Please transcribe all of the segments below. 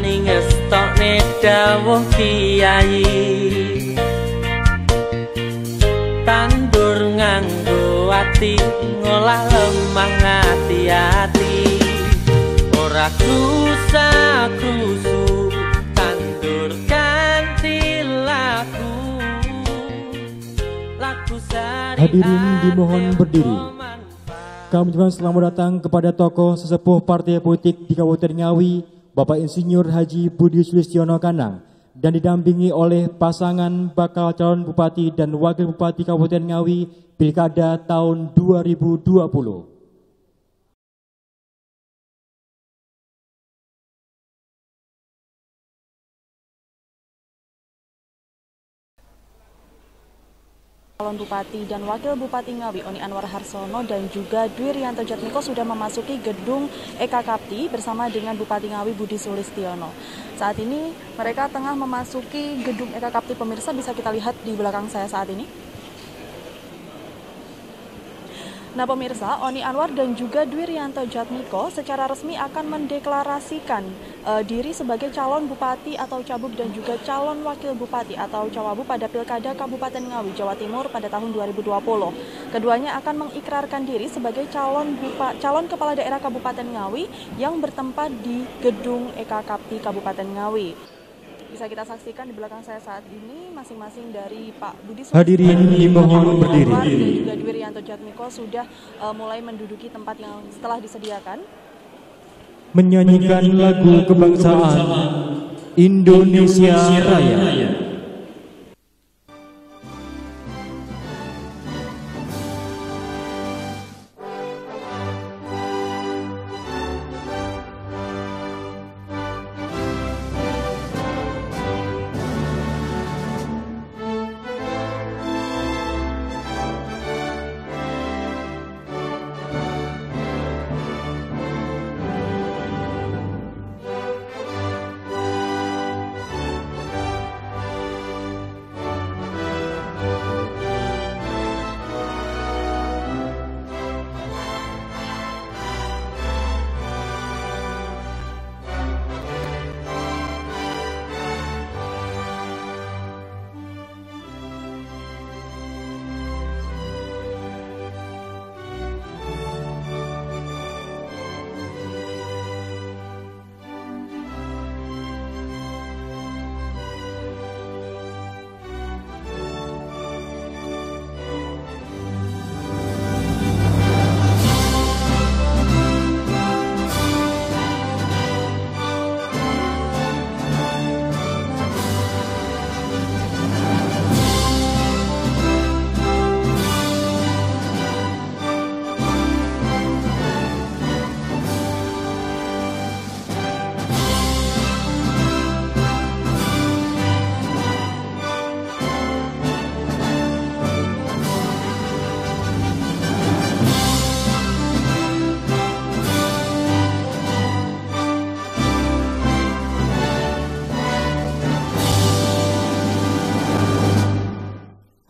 wani ngestokne dawuh kiai. Tandur nganggo ati ngolah lemah hati-hati. Ora krusa-krusu tandur kanthi laku. Hadirin dimohon berdiri. Kami ucapkan selamat datang kepada tokoh sesepuh partai politik di Kabupaten Ngawi, Bapak Insinyur Haji Budi Sulistiono Kanang, dan didampingi oleh pasangan bakal calon Bupati dan Wakil Bupati Kabupaten Ngawi Pilkada tahun 2020. Calon Bupati dan Wakil Bupati Ngawi Oni Anwar Harsono dan juga Dwi Rianto Jatmiko sudah memasuki gedung EKKAPTI bersama dengan Bupati Ngawi Budi Sulistiono. Saat ini mereka tengah memasuki gedung EKKAPTI, pemirsa bisa kita lihat di belakang saya saat ini. Nah pemirsa, Oni Anwar dan juga Dwi Rianto Jatmiko secara resmi akan mendeklarasikan diri sebagai calon bupati atau cagup dan juga calon wakil bupati atau cawagup pada Pilkada Kabupaten Ngawi, Jawa Timur pada tahun 2020. Keduanya akan mengikrarkan diri sebagai calon kepala daerah Kabupaten Ngawi yang bertempat di gedung EKKAPTI Kabupaten Ngawi. Bisa kita saksikan di belakang saya saat ini masing-masing dari Pak Budi Sulistiono, Hadirin dimohon berdiri. Dan juga Dwi Rianto Jatmiko sudah mulai menduduki tempat yang setelah disediakan. Menyanyikan lagu kebangsaan Indonesia Raya.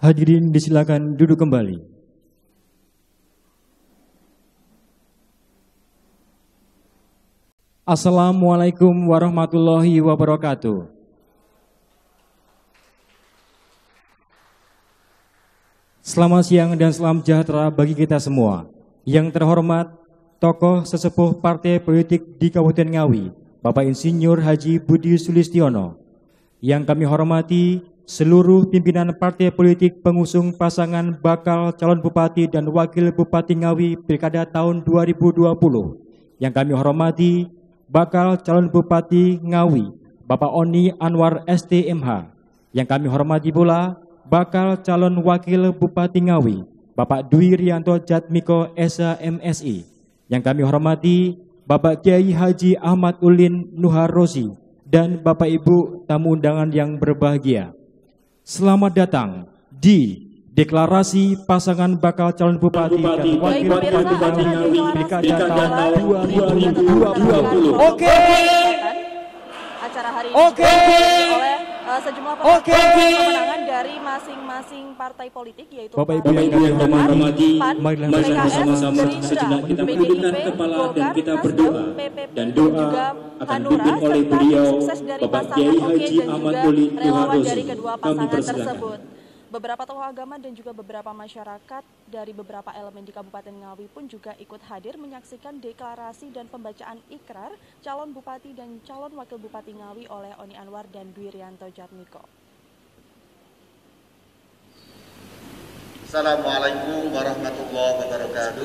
Hadirin disilakan duduk kembali. Assalamualaikum warahmatullahi wabarakatuh. Selamat siang dan salam sejahtera bagi kita semua. Yang terhormat, tokoh sesepuh partai politik di Kabupaten Ngawi, Bapak Insinyur Haji Budi Sulistiono. Yang kami hormati seluruh pimpinan partai politik pengusung pasangan bakal calon bupati dan wakil bupati Ngawi Pilkada tahun 2020. Yang kami hormati bakal calon bupati Ngawi, Bapak Oni Anwar STMH. Yang kami hormati pula bakal calon wakil bupati Ngawi, Bapak Dwi Rianto Jatmiko SMSI. Yang kami hormati Bapak Kiai Haji Ahmad Ulin Nuharozi dan Bapak Ibu tamu undangan yang berbahagia. Selamat datang di deklarasi pasangan bakal calon bupati dan wakil bupati Ngawi Pilkada tahun 2020. Oke. Acara hari ini oleh sejumlah pemenangan dari masing-masing partai politik, yaitu Bapak Ibu yang kami hormati, PAN, marilah PKS, bersama-sama Gerindra, kita PDIP, tundukkan kepala dan Golkar, kita Nasdem, berdoa. PPP, Dan dan doa juga akan Hanura, dipimpin oleh serta beliau, sukses dari Bapak pasangan Kiai Oke Haji dan Ahmad juga Doli relawan Tuharosi. dari kedua Kami pasangan persilakan. tersebut. Beberapa tokoh agama dan juga beberapa masyarakat dari beberapa elemen di Kabupaten Ngawi pun juga ikut hadir menyaksikan deklarasi dan pembacaan ikrar calon bupati dan calon wakil bupati Ngawi oleh Oni Anwar dan Dwi Rianto Jatmiko. Assalamualaikum warahmatullahi wabarakatuh.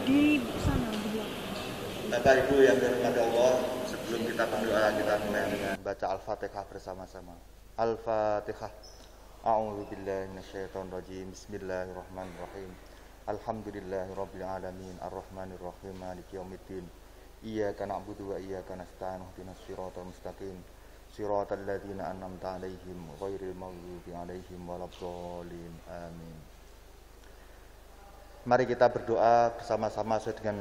Di sana, di belakang. Bapak Ibu yang dirahmati Allah, sebelum kita berdoa, kita mulai dengan baca Al-Fatihah bersama-sama. Al-Fatihah. A'udzu billahi minasyaitonir rajim. Bismillahirrahmanirrahim. Alhamdulillahirabbil alamin, arrahmanir rahim, maliki yaumiddin. Iyyaka na'budu wa iyyaka nasta'in, ihdinas siratal mustaqim. Siratal ladzina an'amta 'alaihim ghairil maghdubi 'alaihim waladdallin. Amin. Mari kita berdoa bersama-sama sesuai dengan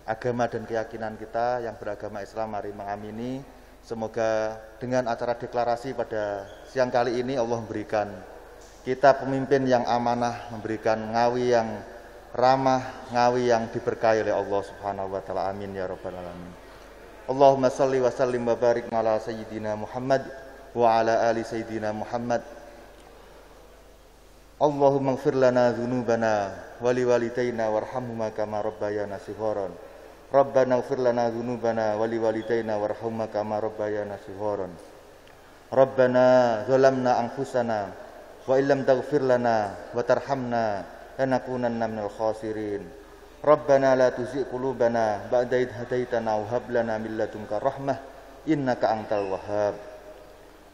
agama dan keyakinan kita. Yang beragama Islam, mari mengamini. Semoga dengan acara deklarasi pada siang kali ini Allah memberikan kita pemimpin yang amanah, memberikan Ngawi yang ramah, Ngawi yang diberkahi oleh Allah Subhanahu wa taala. Amin ya rabbal alamin. Allahumma shalli wa sallim wa barik ala sayyidina Muhammad wa ala ali sayyidina Muhammad. Allahumma ighfir lana dzunubana wa liwalidayna warhamhuma kama rabbayana shigharan. Rabbana ighfir lana dzunubana wa liwalidayna warhamhuma kama rabbayana shigharan. Rabbana zalamna anfusana wa illam taghfir lana wa tarhamna lanakunanna minal khasirin. Rabbana la tuzigh qulubana ba'da idh hadaitana wa hab lana min ladunka rahmah innaka antal wahhab.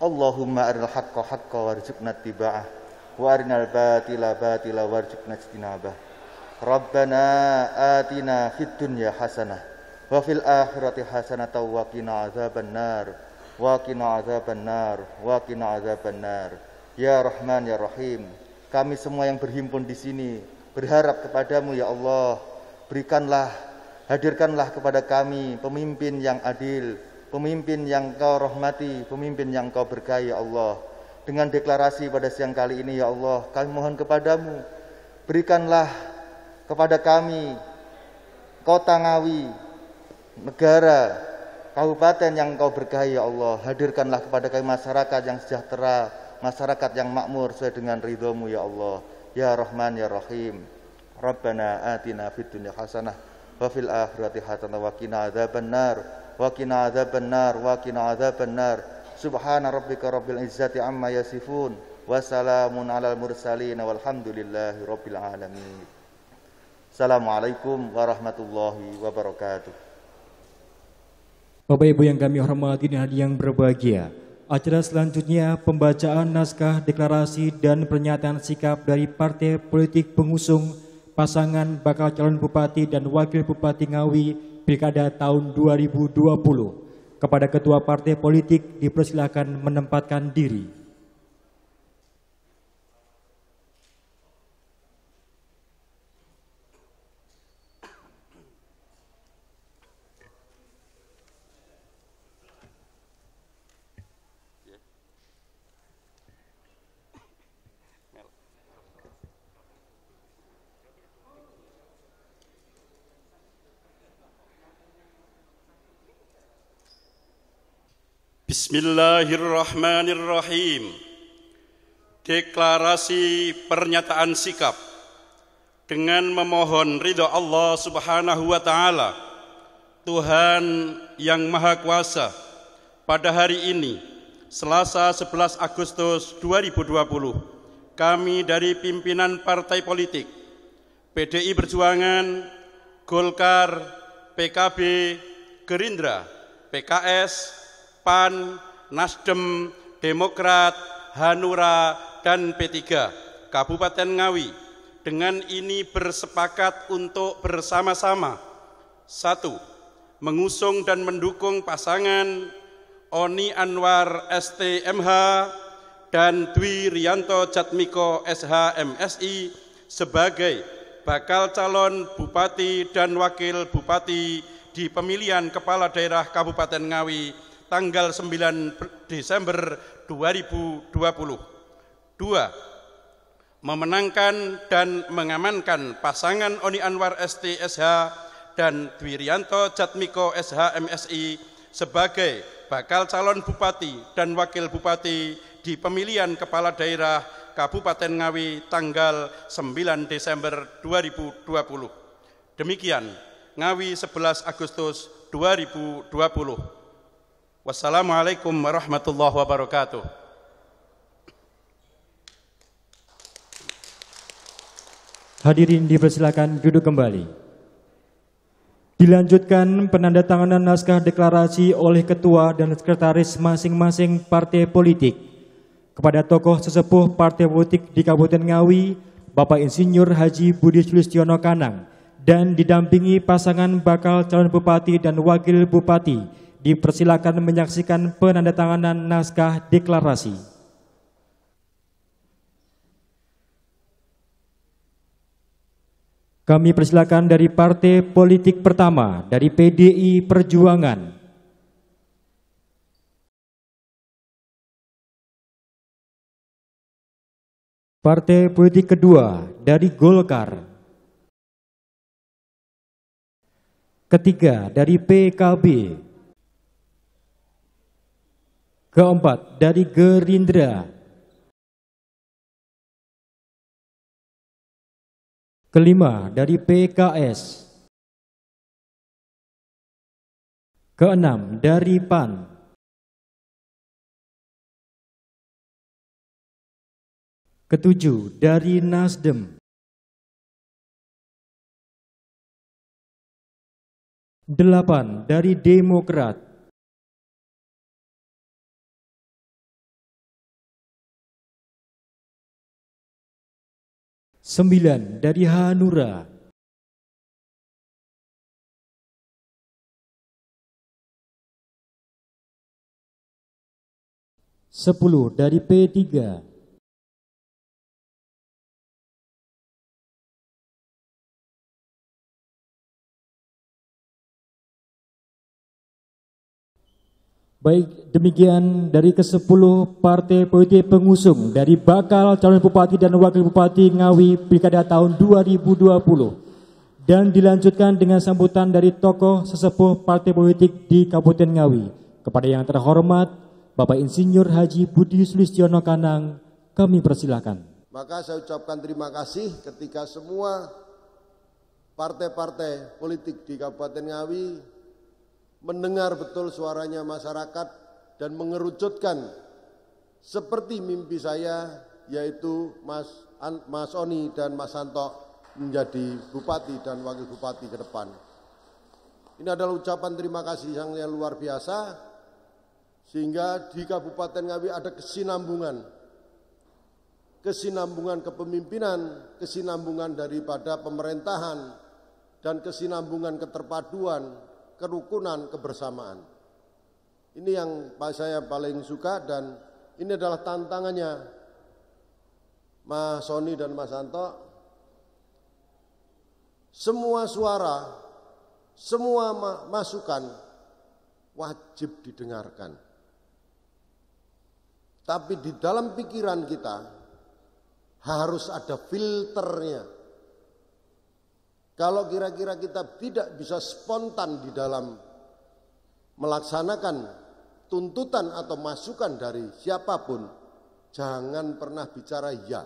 Allahumma arinal haqqa haqqan warzuqna ittiba'ah wa arinal batila batila warzuqna ijtinabah. Rabbana atina fid dunya hasanah wa fil akhirati hasanatan wa qina adzabannar wa qina adzabannar wa qina adzabannar. Ya Rahman ya Rahim, kami semua yang berhimpun di sini berharap kepadamu ya Allah. Berikanlah, hadirkanlah kepada kami pemimpin yang adil, pemimpin yang Kau rahmati, pemimpin yang Kau berkahi ya Allah. Dengan deklarasi pada siang kali ini ya Allah, kami mohon kepadamu, berikanlah kepada kami kota Ngawi, negara, kabupaten yang Kau berkahi ya Allah. Hadirkanlah kepada kami masyarakat yang sejahtera, masyarakat yang makmur sesuai dengan ridho-Mu ya Allah. Ya Rahman ya Rahim. Rabbana atina fid dunya hasanah wa fil akhirati hasanah wa qina adzabannar wa qina adzabannar wa qina adzabannar. Subhana rabbika rabbil izzati amma yasifun wa salamun alal mursalin walhamdulillahi rabbil alamin. Assalamualaikum warahmatullahi wabarakatuh. Bapak Ibu yang kami hormati dan hadirin yang berbahagia, acara selanjutnya pembacaan naskah deklarasi dan pernyataan sikap dari partai politik pengusung pasangan bakal calon bupati dan wakil bupati Ngawi Pilkada tahun 2020. Kepada ketua partai politik dipersilakan menempatkan diri. Bismillahirrahmanirrahim. Deklarasi pernyataan sikap dengan memohon ridha Allah Subhanahu wa taala, Tuhan yang Maha Kuasa. Pada hari ini, Selasa 11 Agustus 2020, kami dari pimpinan partai politik PDI Perjuangan, Golkar, PKB, Gerindra, PKS, PAN, Nasdem, Demokrat, Hanura, dan P3 Kabupaten Ngawi dengan ini bersepakat untuk bersama-sama: 1. Mengusung dan mendukung pasangan Oni Anwar STMH dan Dwi Rianto Jatmiko SH/MSI sebagai bakal calon bupati dan wakil bupati di pemilihan kepala daerah Kabupaten Ngawi tanggal 9 Desember 2020. 2. Memenangkan dan mengamankan pasangan Oni Anwar ST SH dan Dwirianto Jatmiko SH MSI sebagai bakal calon bupati dan wakil bupati di pemilihan kepala daerah Kabupaten Ngawi tanggal 9 Desember 2020. Demikian Ngawi 11 Agustus 2020. Wassalamualaikum warahmatullahi wabarakatuh. Hadirin dipersilakan duduk kembali. Dilanjutkan penandatanganan naskah deklarasi oleh ketua dan sekretaris masing-masing partai politik kepada tokoh sesepuh partai politik di Kabupaten Ngawi, Bapak Insinyur Haji Budi Sulistiono Kanang, dan didampingi pasangan bakal calon bupati dan wakil bupati. Dipersilakan menyaksikan penandatanganan naskah deklarasi. Kami persilakan dari partai politik pertama, dari PDI Perjuangan. Partai politik kedua, dari Golkar. Ketiga, dari PKB. Keempat, dari Gerindra. Kelima, dari PKS. Keenam, dari PAN. Ketujuh, dari Nasdem. 8, dari Demokrat. 9, dari Hanura. 10, dari P3. 'Baik, demikian dari ke-10 partai politik pengusung dari bakal calon bupati dan wakil bupati Ngawi Pilkada tahun 2020. Dan dilanjutkan dengan sambutan dari tokoh sesepuh partai politik di Kabupaten Ngawi. Kepada yang terhormat Bapak Insinyur Haji Budi Sulistiono Kanang, kami persilakan. Maka saya ucapkan terima kasih ketika semua partai-partai politik di Kabupaten Ngawi mendengar betul suaranya masyarakat dan mengerucutkan seperti mimpi saya, yaitu Mas Oni dan Mas Santo menjadi bupati dan wakil bupati ke depan. Ini adalah ucapan terima kasih yang luar biasa, sehingga di Kabupaten Ngawi ada kesinambungan kepemimpinan, kesinambungan daripada pemerintahan, dan kesinambungan keterpaduan, kerukunan, kebersamaan. Ini yang saya paling suka, dan ini adalah tantangannya Mas Soni dan Mas Santo. Semua suara, semua masukan wajib didengarkan. Tapi di dalam pikiran kita harus ada filternya. Kalau kira-kira kita tidak bisa spontan di dalam melaksanakan tuntutan atau masukan dari siapapun, jangan pernah bicara ya.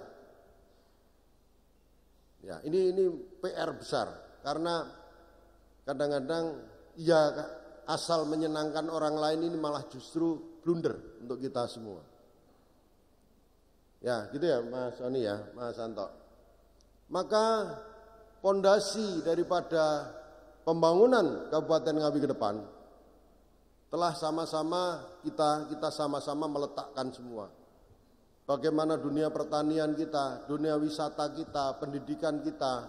Ya, ini PR besar, karena kadang-kadang ya asal menyenangkan orang lain ini malah justru blunder untuk kita semua. Ya, gitu ya Mas Oni ya, Mas Santo. Maka pondasi daripada pembangunan Kabupaten Ngawi ke depan telah sama-sama kita sama-sama meletakkan semua. Bagaimana dunia pertanian kita, dunia wisata kita, pendidikan kita,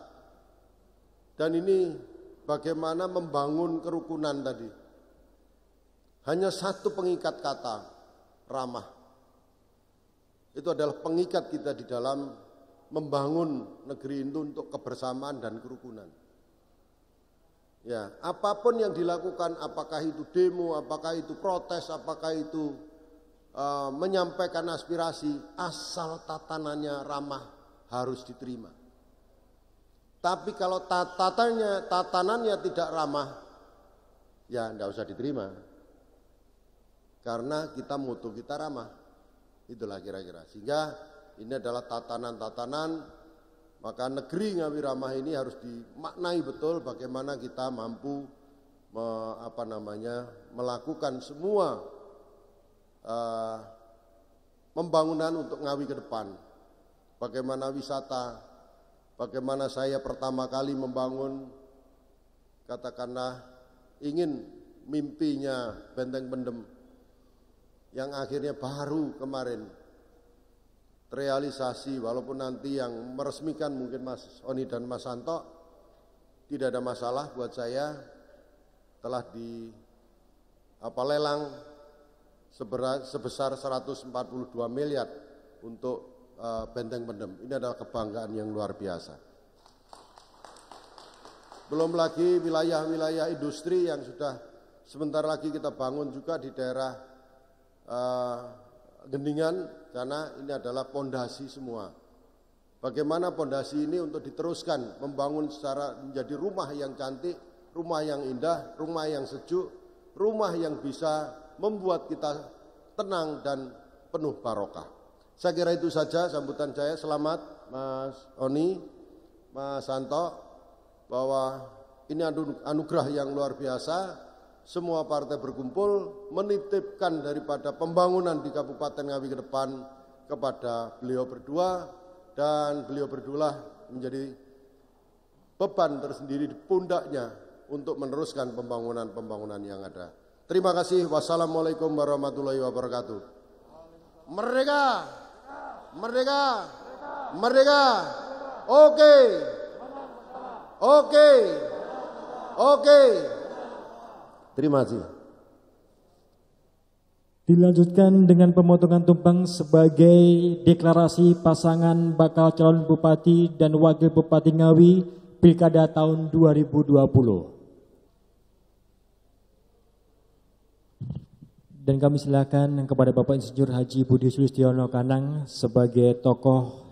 dan ini bagaimana membangun kerukunan tadi. Hanya satu pengikat kata, ramah. Itu adalah pengikat kita di dalam membangun negeri itu untuk kebersamaan dan kerukunan. Ya, apapun yang dilakukan, apakah itu demo, apakah itu protes, apakah itu menyampaikan aspirasi, asal tatanannya ramah harus diterima. Tapi kalau tatanannya tidak ramah, ya enggak usah diterima. Karena kita mutu kita ramah. Itulah kira-kira. Sehingga ini adalah tatanan-tatanan, maka negeri Ngawi Ramah ini harus dimaknai betul bagaimana kita mampu melakukan semua pembangunan untuk Ngawi ke depan. Bagaimana wisata, bagaimana saya pertama kali membangun, katakanlah ingin mimpinya Benteng Pendem yang akhirnya baru kemarin terrealisasi, walaupun nanti yang meresmikan mungkin Mas Oni dan Mas Santo, tidak ada masalah buat saya, telah lelang sebesar 142 miliar untuk Benteng Pendem. Ini adalah kebanggaan yang luar biasa. Belum lagi wilayah-wilayah industri yang sudah sebentar lagi kita bangun juga di daerah Gendingan, karena ini adalah pondasi semua. Bagaimana pondasi ini untuk diteruskan membangun secara menjadi rumah yang cantik, rumah yang indah, rumah yang sejuk, rumah yang bisa membuat kita tenang dan penuh barokah. Saya kira itu saja sambutan saya. Selamat Mas Oni, Mas Santo, bahwa ini anugerah yang luar biasa. Semua partai berkumpul menitipkan daripada pembangunan di Kabupaten Ngawi ke depan kepada beliau berdua, dan beliau berdua menjadi beban tersendiri di pundaknya untuk meneruskan pembangunan-pembangunan yang ada. Terima kasih. Wassalamualaikum warahmatullahi wabarakatuh. Merdeka! Merdeka! Merdeka! Oke! Oke! Oke! Terima kasih. Dilanjutkan dengan pemotongan tumpeng sebagai deklarasi pasangan bakal calon Bupati dan Wakil Bupati Ngawi Pilkada tahun 2020. Dan kami silakan kepada Bapak Insinyur Haji Budi Sulistiono Kanang sebagai tokoh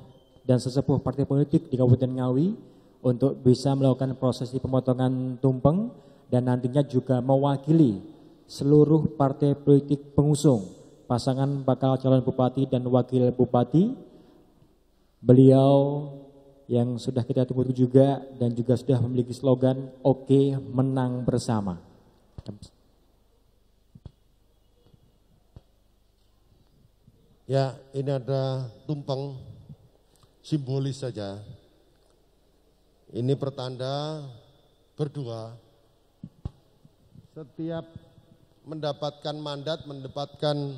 dan sesepuh partai politik di Kabupaten Ngawi untuk bisa melakukan prosesi pemotongan tumpeng dan nantinya juga mewakili seluruh partai politik pengusung pasangan bakal calon bupati dan wakil bupati. Beliau yang sudah kita tunggu juga dan juga sudah memiliki slogan "Oke, menang bersama". Ya, ini ada tumpeng simbolis saja. Ini pertanda berdua setiap mendapatkan mandat, mendapatkan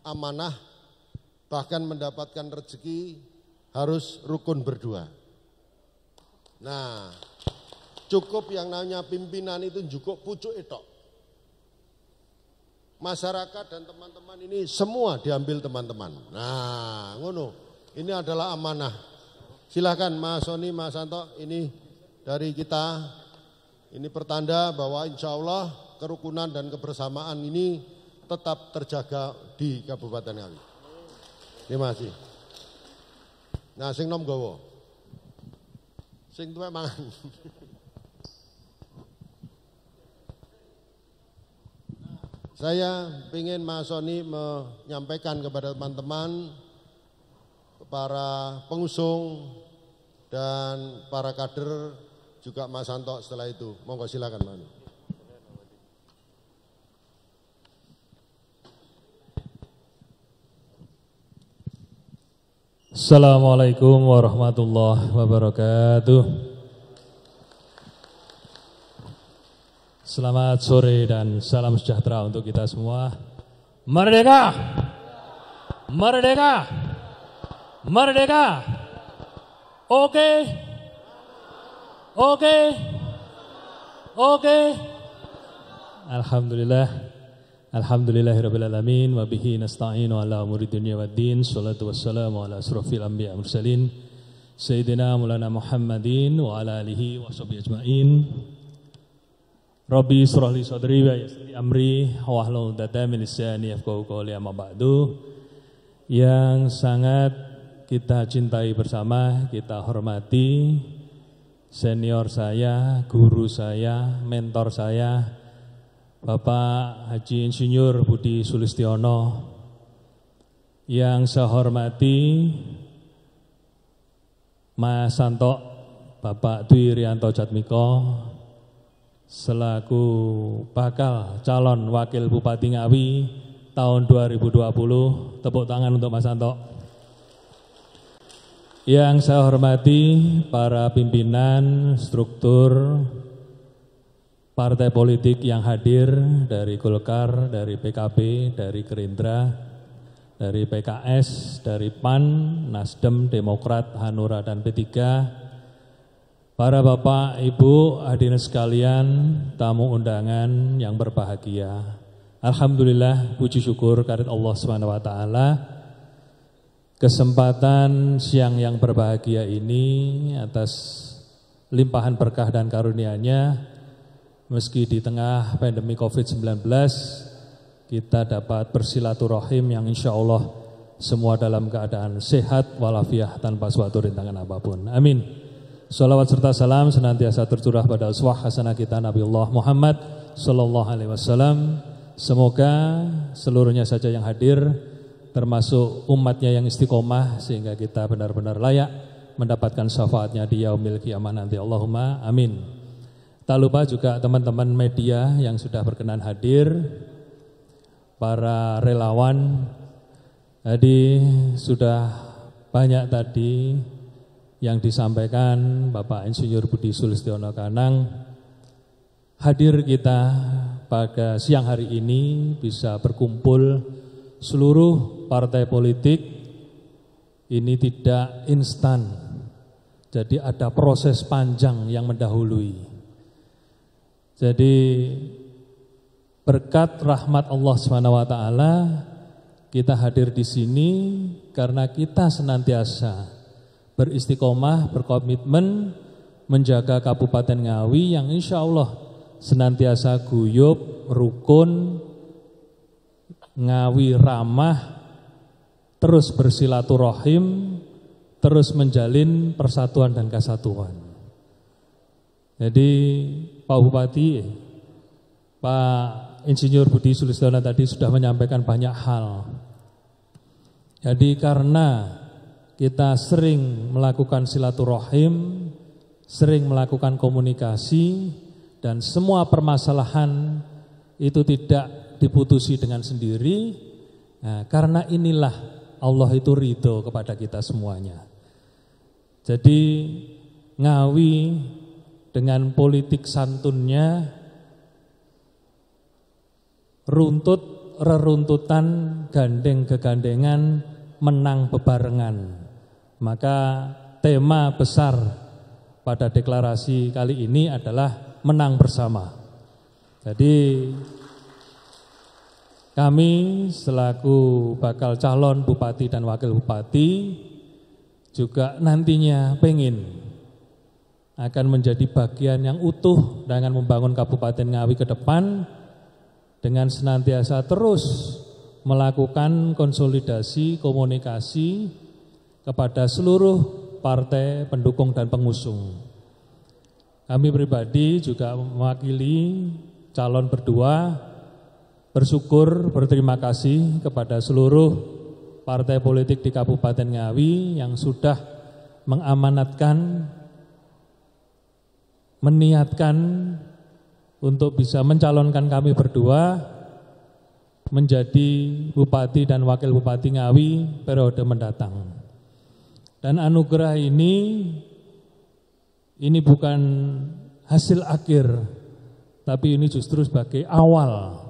amanah, bahkan mendapatkan rezeki harus rukun berdua. Nah, cukup yang namanya pimpinan itu cukup pucuk itu. Masyarakat dan teman-teman ini semua diambil teman-teman. Nah, ngono. Ini adalah amanah. Silakan Mas Soni, Mas Santo, ini dari kita. Ini pertanda bahwa insya Allah kerukunan dan kebersamaan ini tetap terjaga di Kabupaten Ngawi. Terima kasih. Nah, sing nom gowo, sing tuwek mangan. Saya ingin Mas Soni menyampaikan kepada teman-teman, para pengusung dan para kader, juga Mas Santo setelah itu. Monggo silakan Mas. Assalamualaikum warahmatullahi wabarakatuh. Selamat sore dan salam sejahtera untuk kita semua. Merdeka! Merdeka! Merdeka! Oke! Oke! Oke! Alhamdulillah. Alhamdulillahirrabbilalamin wa bihi nasta'inu ala umuri dunya waddin. Salatu wassalamu ala asrafil anbiya mursalin Sayyidina Maulana Muhammadin wa ala alihi wa sahbihi ajma'in. Rabbi israh li sadri wa yassir li amri wahlul 'uqdatam min lisani yafqahu qawli amma ba'du. Yang sangat kita cintai bersama, kita hormati senior saya, guru saya, mentor saya, Bapak Haji Insinyur Budi Sulistiono. Yang saya hormati Mas Santo, Bapak Dwi Rianto Jatmiko selaku bakal calon Wakil Bupati Ngawi tahun 2020. Tepuk tangan untuk Mas Santo. Yang saya hormati para pimpinan struktur partai politik yang hadir dari Golkar, dari PKB, dari Gerindra, dari PKS, dari PAN, Nasdem, Demokrat, Hanura, dan P3, para Bapak, Ibu, hadirin sekalian, tamu undangan yang berbahagia. Alhamdulillah, puji syukur kehadirat Allah SWT. Kesempatan siang yang berbahagia ini atas limpahan berkah dan karunia-Nya, meski di tengah pandemi COVID-19, kita dapat bersilaturahim yang insya Allah semua dalam keadaan sehat walafiat tanpa suatu rintangan apapun. Amin. Salawat serta salam senantiasa tercurah pada uswah hasanah kita Nabiullah Muhammad sallallahu alaihi wasallam. Semoga seluruhnya saja yang hadir termasuk umatnya yang istiqomah sehingga kita benar-benar layak mendapatkan syafaatnya di yaumil qiyamah nanti. Allahumma amin. Tak lupa juga teman-teman media yang sudah berkenan hadir, para relawan. Tadi sudah banyak tadi yang disampaikan Bapak Insinyur Budi Sulistiono Kanang. Hadir kita pada siang hari ini bisa berkumpul seluruh partai politik ini tidak instan. Jadi ada proses panjang yang mendahului. Jadi berkat rahmat Allah SWT kita hadir di sini karena kita senantiasa beristiqomah, berkomitmen menjaga Kabupaten Ngawi yang insya Allah senantiasa guyub, rukun, Ngawi ramah, terus bersilaturahim, terus menjalin persatuan dan kesatuan. Jadi Pak Bupati, Pak Insinyur Budi Sulistiono tadi sudah menyampaikan banyak hal. Jadi karena kita sering melakukan silaturahim, sering melakukan komunikasi, dan semua permasalahan itu tidak diputusi dengan sendiri. Nah, karena inilah Allah itu ridho kepada kita semuanya. Jadi Ngawi dengan politik santunnya, runtut reruntutan, gandeng kegandengan, menang bebarengan. Maka tema besar pada deklarasi kali ini adalah menang bersama. Jadi kami selaku bakal calon bupati dan wakil bupati juga nantinya pengen akan menjadi bagian yang utuh dengan membangun Kabupaten Ngawi ke depan dengan senantiasa terus melakukan konsolidasi, komunikasi kepada seluruh partai pendukung dan pengusung. Kami pribadi juga mewakili calon berdua bersyukur, berterima kasih kepada seluruh partai politik di Kabupaten Ngawi yang sudah mengamanatkan, meniatkan untuk bisa mencalonkan kami berdua menjadi Bupati dan Wakil Bupati Ngawi periode mendatang. Dan anugerah ini bukan hasil akhir, tapi ini justru sebagai awal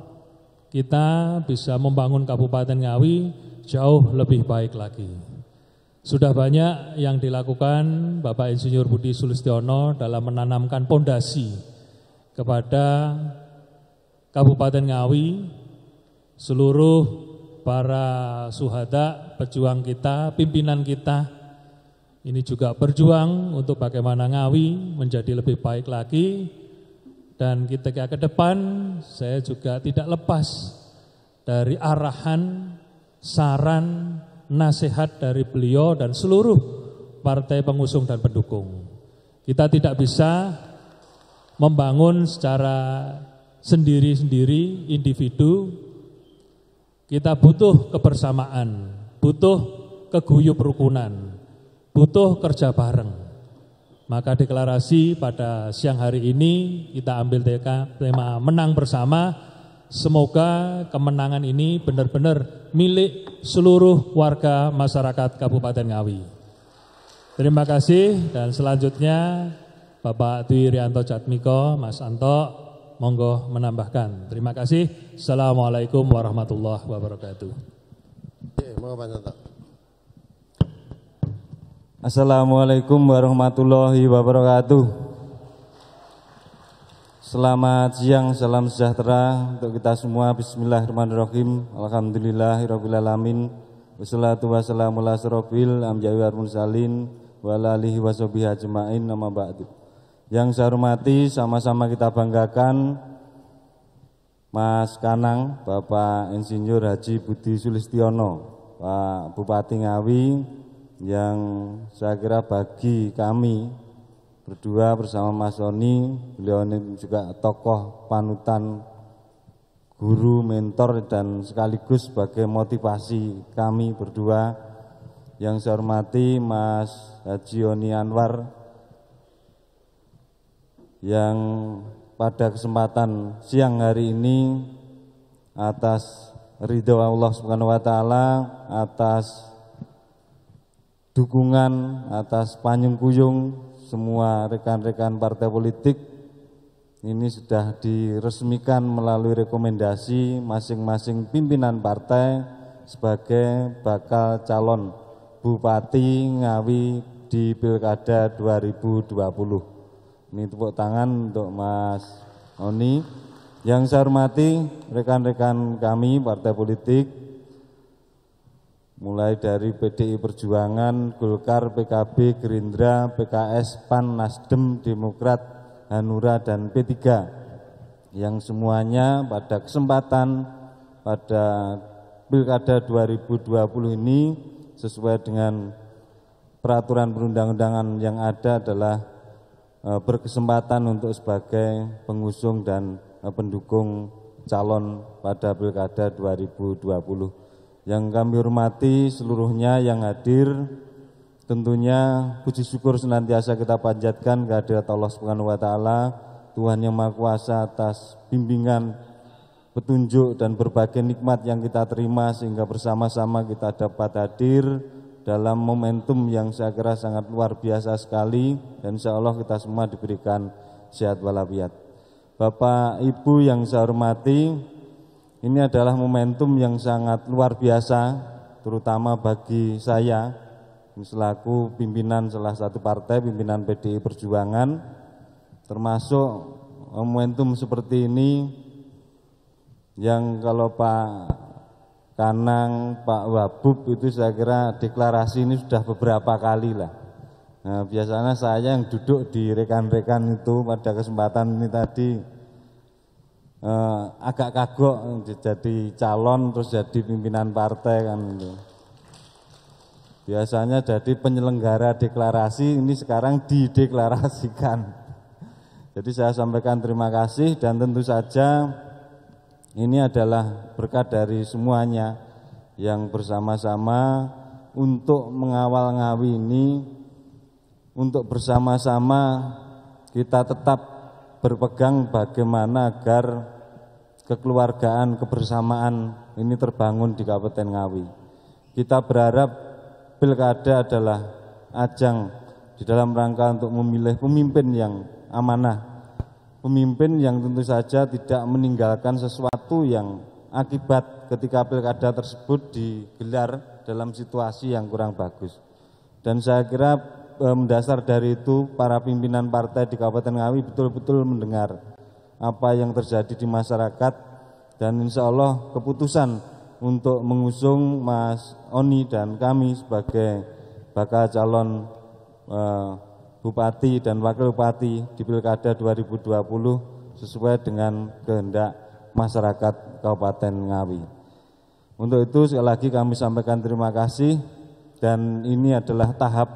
kita bisa membangun Kabupaten Ngawi jauh lebih baik lagi. Sudah banyak yang dilakukan Bapak Insinyur Budi Sulistiono dalam menanamkan pondasi kepada Kabupaten Ngawi, seluruh para suhada, pejuang kita, pimpinan kita, ini juga berjuang untuk bagaimana Ngawi menjadi lebih baik lagi Dan ketika ke depan saya juga tidak lepas dari arahan, saran, nasihat dari beliau dan seluruh partai pengusung dan pendukung. Kita tidak bisa membangun secara sendiri-sendiri, individu. Kita butuh kebersamaan, butuh keguyup rukunan, butuh kerja bareng. Maka deklarasi pada siang hari ini kita ambil tema menang bersama. Semoga kemenangan ini benar-benar milik seluruh warga masyarakat Kabupaten Ngawi. Terima kasih dan selanjutnya Bapak Dwi Rianto Jatmiko, Mas Anto, monggo menambahkan. Terima kasih. Assalamualaikum warahmatullahi wabarakatuh. Monggo Pak Santo. Assalamualaikum warahmatullahi wabarakatuh. Selamat siang, salam sejahtera untuk kita semua. Bismillahirrahmanirrahim. Alhamdulillahirrabbilalamin. Wassalatu wassalamu ala asrofil ambiya'i wal mursalin wa ala alihi wa sahbihi ajma'in, amma ba'du. Yang saya hormati, sama-sama kita banggakan Mas Kanang, Bapak Insinyur Haji Budi Sulistiono, Pak Bupati Ngawi, yang saya kira bagi kami berdua bersama Mas Oni, beliau ini juga tokoh panutan, guru, mentor, dan sekaligus sebagai motivasi kami berdua. Yang saya hormati Mas Haji Oni Anwar, yang pada kesempatan siang hari ini atas ridho Allah Subhanahu wa taala, atas dukungan, atas panyung-kuyung semua rekan-rekan partai politik, ini sudah diresmikan melalui rekomendasi masing-masing pimpinan partai sebagai bakal calon Bupati Ngawi di Pilkada 2020. Ini tepuk tangan untuk Mas Oni. Yang saya hormati rekan-rekan kami partai politik, mulai dari PDI Perjuangan, Golkar, PKB, Gerindra, PKS, PAN, Nasdem, Demokrat, Hanura, dan P3, yang semuanya pada kesempatan pada Pilkada 2020 ini sesuai dengan peraturan perundang-undangan yang ada adalah berkesempatan untuk sebagai pengusung dan pendukung calon pada Pilkada 2020. Yang kami hormati seluruhnya yang hadir, tentunya puji syukur senantiasa kita panjatkan kehadirat Allah Subhanahu wa taala, Tuhan yang Maha Kuasa, atas bimbingan, petunjuk dan berbagai nikmat yang kita terima sehingga bersama-sama kita dapat hadir dalam momentum yang saya kira sangat luar biasa sekali, dan insya Allah kita semua diberikan sehat walafiat. Bapak Ibu yang saya hormati, ini adalah momentum yang sangat luar biasa, terutama bagi saya selaku pimpinan salah satu partai, pimpinan PDI Perjuangan. Termasuk momentum seperti ini yang kalau Pak Kanang, Pak Wabub itu saya kira deklarasi ini sudah beberapa kali lah. Nah, biasanya saya yang duduk di rekan-rekan itu pada kesempatan ini tadi agak kagok jadi calon terus jadi pimpinan partai kan gitu. Biasanya jadi penyelenggara deklarasi, ini sekarang dideklarasikan. Jadi saya sampaikan terima kasih, dan tentu saja ini adalah berkat dari semuanya yang bersama-sama untuk mengawal Ngawi ini, untuk bersama-sama kita tetap berpegang bagaimana agar kekeluargaan, kebersamaan ini terbangun di Kabupaten Ngawi. Kita berharap Pilkada adalah ajang di dalam rangka untuk memilih pemimpin yang amanah, pemimpin yang tentu saja tidak meninggalkan sesuatu yang akibat ketika Pilkada tersebut digelar dalam situasi yang kurang bagus. Dan saya kira mendasar dari itu para pimpinan partai di Kabupaten Ngawi betul-betul mendengar apa yang terjadi di masyarakat, dan insya Allah keputusan untuk mengusung Mas Oni dan kami sebagai bakal calon Bupati dan Wakil Bupati di Pilkada 2020 sesuai dengan kehendak masyarakat Kabupaten Ngawi. Untuk itu sekali lagi kami sampaikan terima kasih, dan ini adalah tahap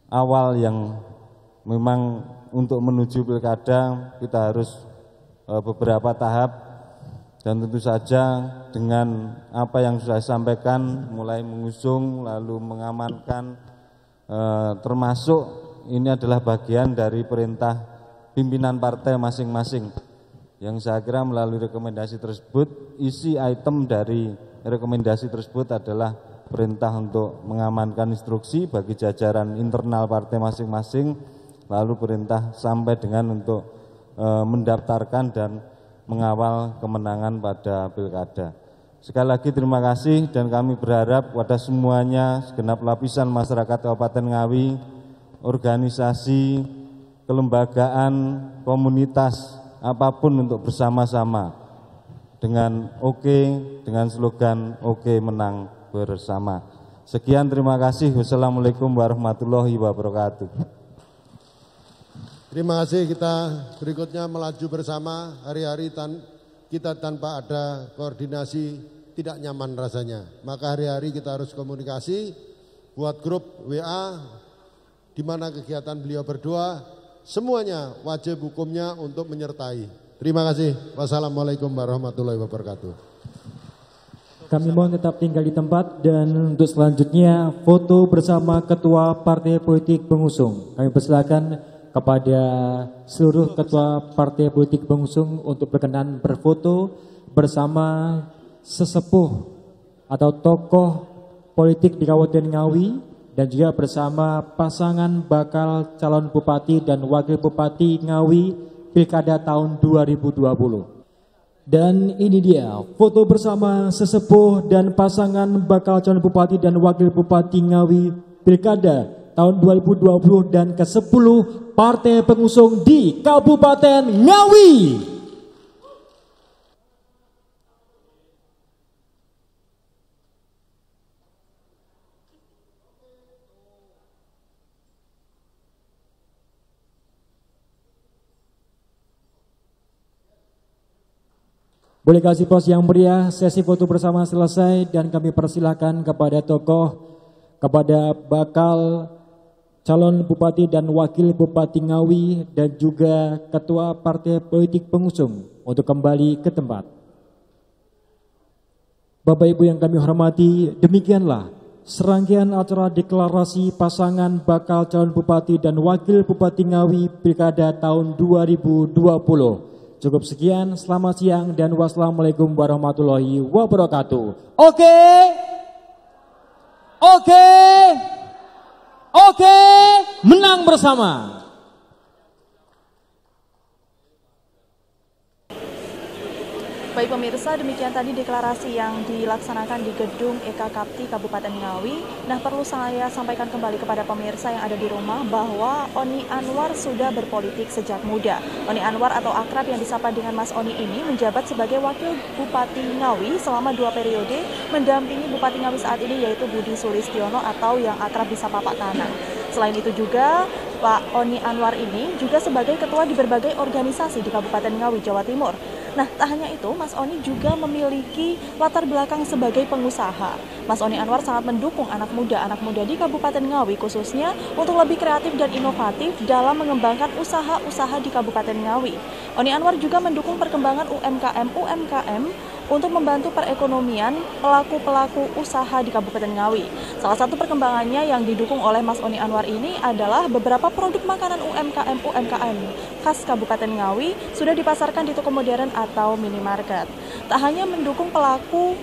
awal yang memang untuk menuju pilkada kita harus beberapa tahap, dan tentu saja dengan apa yang sudah saya sampaikan, mulai mengusung lalu mengamankan, termasuk ini adalah bagian dari perintah pimpinan partai masing-masing, yang saya kira melalui rekomendasi tersebut, isi item dari rekomendasi tersebut adalah perintah untuk mengamankan instruksi bagi jajaran internal partai masing-masing, lalu perintah sampai dengan untuk mendaftarkan dan mengawal kemenangan pada pilkada. Sekali lagi terima kasih, dan kami berharap pada semuanya, segenap lapisan masyarakat Kabupaten Ngawi, organisasi, kelembagaan, komunitas, apapun untuk bersama-sama dengan dengan slogan Oke Menang Bersama. Sekian, terima kasih. Wassalamualaikum warahmatullahi wabarakatuh. Terima kasih. Kita berikutnya melaju bersama. Hari-hari kita tanpa ada koordinasi tidak nyaman rasanya. Maka hari-hari kita harus komunikasi, buat grup WA, di mana kegiatan beliau berdua, semuanya wajib hukumnya untuk menyertai. Terima kasih. Wassalamualaikum warahmatullahi wabarakatuh. Kami mohon tetap tinggal di tempat, dan untuk selanjutnya foto bersama Ketua Partai Politik Pengusung. Kami persilakan kepada seluruh Ketua Partai Politik Pengusung untuk berkenan berfoto bersama sesepuh atau tokoh politik di Kabupaten Ngawi, dan juga bersama pasangan bakal calon Bupati dan Wakil Bupati Ngawi Pilkada tahun 2020. Dan ini dia foto bersama sesepuh dan pasangan bakal calon Bupati dan Wakil Bupati Ngawi Pilkada tahun 2020 dan ke-10 Partai Pengusung di Kabupaten Ngawi. Boleh kasih pos yang meriah, sesi foto bersama selesai, dan kami persilahkan kepada tokoh, kepada bakal calon Bupati dan Wakil Bupati Ngawi, dan juga Ketua Partai Politik Pengusung untuk kembali ke tempat. Bapak Ibu yang kami hormati, demikianlah serangkaian acara deklarasi pasangan bakal calon Bupati dan Wakil Bupati Ngawi Pilkada tahun 2020. Cukup sekian, selamat siang dan wassalamualaikum warahmatullahi wabarakatuh. Oke, menang bersama. Baik pemirsa, demikian tadi deklarasi yang dilaksanakan di Gedung Eka Kapti Kabupaten Ngawi. Nah, perlu saya sampaikan kembali kepada pemirsa yang ada di rumah bahwa Oni Anwar sudah berpolitik sejak muda. Oni Anwar atau akrab yang disapa dengan Mas Oni ini menjabat sebagai Wakil Bupati Ngawi selama 2 periode, mendampingi Bupati Ngawi saat ini yaitu Budi Sulistiono atau yang akrab disapa Pak Tanang. Selain itu juga Pak Oni Anwar ini juga sebagai ketua di berbagai organisasi di Kabupaten Ngawi, Jawa Timur. Nah, tak hanya itu, Mas Oni juga memiliki latar belakang sebagai pengusaha. Mas Oni Anwar sangat mendukung anak muda di Kabupaten Ngawi khususnya untuk lebih kreatif dan inovatif dalam mengembangkan usaha-usaha di Kabupaten Ngawi. Oni Anwar juga mendukung perkembangan UMKM untuk membantu perekonomian pelaku-pelaku usaha di Kabupaten Ngawi. Salah satu perkembangannya yang didukung oleh Mas Oni Anwar ini adalah beberapa produk makanan UMKM khas Kabupaten Ngawi sudah dipasarkan di toko modern atau minimarket. Tak hanya mendukung pelaku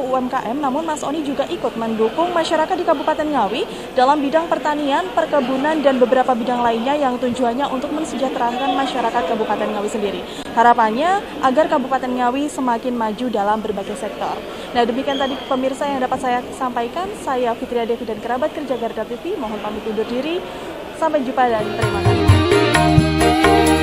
UMKM, namun Mas Oni juga ikut mendukung masyarakat di Kabupaten Ngawi dalam bidang pertanian, perkebunan, dan beberapa bidang lainnya yang tujuannya untuk mensejahterakan masyarakat Kabupaten Ngawi sendiri. Harapannya agar Kabupaten Ngawi semakin maju dalam berbagai sektor. Nah, demikian tadi pemirsa yang dapat saya sampaikan. Saya Fitria Devi dan kerabat kerja Garda TV, mohon pamit undur diri. Sampai jumpa dan terima kasih.